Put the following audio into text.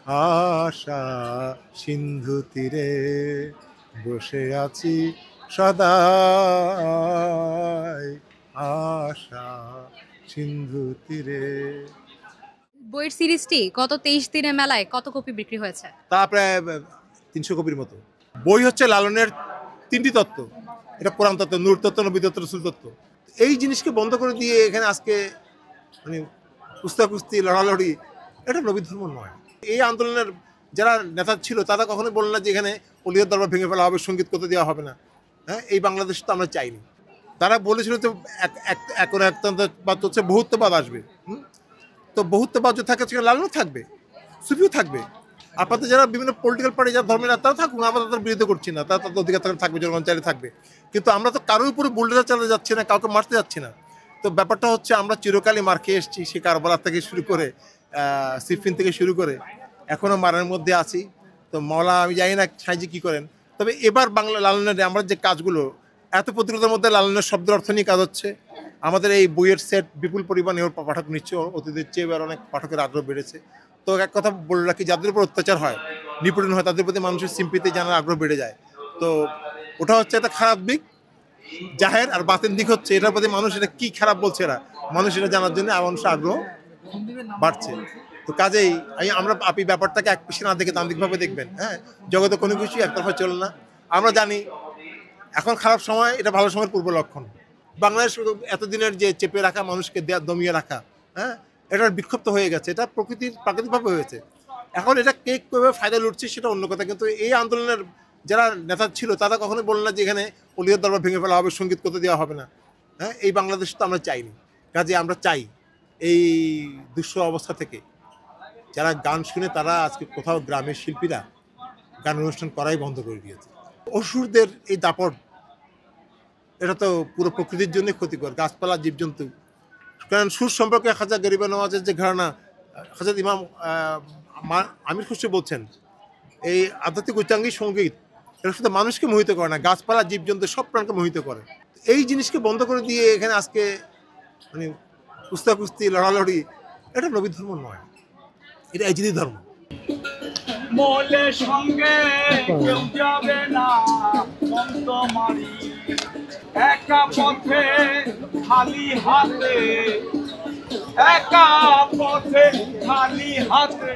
আশা সিন্ধু তীরে বসে আছি সদাই, আশা সিন্ধু তীরে। বইয়ের সিরিজটি গত 23 দিনে মেলায় কত কপি বিক্রি হয়েছে? তা প্রায় 300 কপির মতো। বই হচ্ছে লালনের 3টি তত্ত্ব, এটা কোরআন তত্ত্ব, নূর তত্ত্ব, নবী তত্ত্ব, রসুল তত্ত্ব। এই জিনিসকে বন্ধ করে দিয়ে এখানে আজকে মানে কুস্তাকুস্তি, লড়ালড়ি, এটা নবী ধর্ম নয়। এই আন্দোলনের যারা নেতা ছিল তারা কখনোই বলল না যে এখানে অলিয়ার দরবার ভেঙে ফেলা হবে, সঙ্গীত করতে দেওয়া হবে না। হ্যাঁ, এই বাংলাদেশ তো আমরা চাইনি। তারা বলেছিল তো একতন্ত্রবাদ হচ্ছে, বহুত্ববাদ আসবে। তো বহুত্ববাদ যদি থাকে সেখানে লালনও থাকবে, সুফিও থাকবে। আপাতত যারা বিভিন্ন পলিটিক্যাল পার্টি যারা ধর্মের তারা থাকুক, আমরা তাদের বিরোধিতা করছি না, তারা তাদের অধিকার থাকবে, জনগণ চাইলে থাকবে। কিন্তু আমরা তো কারোর উপরে বুলডোজার চালাতে যাচ্ছি না, কাউকে মারতে যাচ্ছি না। তো ব্যাপারটা হচ্ছে আমরা চিরকালই মার খেয়ে এসেছি, সে কারবালা থেকে শুরু করে সিফিন থেকে শুরু করে এখনও মারের মধ্যে আছি। তো মওলা আমি জানি না সাইজি কী করেন। তবে এবার বাংলা লালনের আমরা যে কাজগুলো, এত প্রতিরোধের মধ্যে লালনের শব্দের অর্থ নিয়ে কাজ হচ্ছে। আমাদের এই বইয়ের সেট বিপুল পরিমাণে ওর পাঠক নিচ্ছে, অতীতের চেয়ে এবার অনেক পাঠকের আগ্রহ বেড়েছে। তো এক কথা বলে রাখি, যাদের উপর অত্যাচার হয়, নিপীড়ন হয়, তাদের প্রতি মানুষের সিম্পিতে জানার আগ্রহ বেড়ে যায়। তো ওটা হচ্ছে একটা খারাপ দিক জাহের, আর বাতেন দিক হচ্ছে এটার প্রতি মানুষ এটা কি খারাপ বলছে এরা, মানুষ এটা জানার জন্য মানুষের আগ্রহ বাড়ছে। তো কাজেই আপনি ব্যাপারটাকে এক পিছিয়ে না দেখে তান্ত্রিকভাবে দেখবেন। হ্যাঁ, জগতে কোনো কিছু একতরফা চলে না। আমরা জানি এখন খারাপ সময়, এটা ভালো সময়ের পূর্ব লক্ষণ। বাংলাদেশ এতদিনের যে চেপে রাখা, মানুষকে দমিয়ে রাখা, হ্যাঁ, এটার বিক্ষিপ্ত হয়ে গেছে। এটা প্রাকৃতিকভাবে হয়েছে। এখন এটা কে কীভাবে ফায়দা লুটছে সেটা অন্য কথা। কিন্তু এই আন্দোলনের যারা নেতা ছিল তারা কখনোই বলল না যে এখানে অলিয়ার দরবার ভেঙে ফেলা হবে, সঙ্গীত করতে দেওয়া হবে না। হ্যাঁ, এই বাংলাদেশ তো আমরা চাইনি। কাজে আমরা চাই এই দুঃসহ অবস্থা থেকে যারা গান শুনে তারা আজকে কোথাও গ্রামের শিল্পীরা গান অনুষ্ঠান করাই বন্ধ করে দিয়েছে। অসুরদের এই দাপট, এটা তো পুরো প্রকৃতির জন্য ক্ষতিকর, গাছপালা, জীবজন্তু। কারণ সুর সম্পর্কে খাজা গরিবে নওয়াজের যে ধারণা, হযরত ইমাম আমির খুসরো বলছেন, এই আধ্যাত্মিক উচ্চাঙ্গী সঙ্গীত এটা শুধু মানুষকে মোহিত করে না, গাছপালা, জীবজন্তু সব প্রাণকে মোহিত করে। এই জিনিসকে বন্ধ করে দিয়ে এখানে আজকে মানে কুস্তাকুস্তি, লড়ালড়ি, এটা নবী ধর্ম নয়, এটা এজিদি ধর্ম। মোলে সঙ্গে কেউ যাবে না, মন্ত্র মারি একা পথে খালি হাতে, একা পথে খালি হাতে।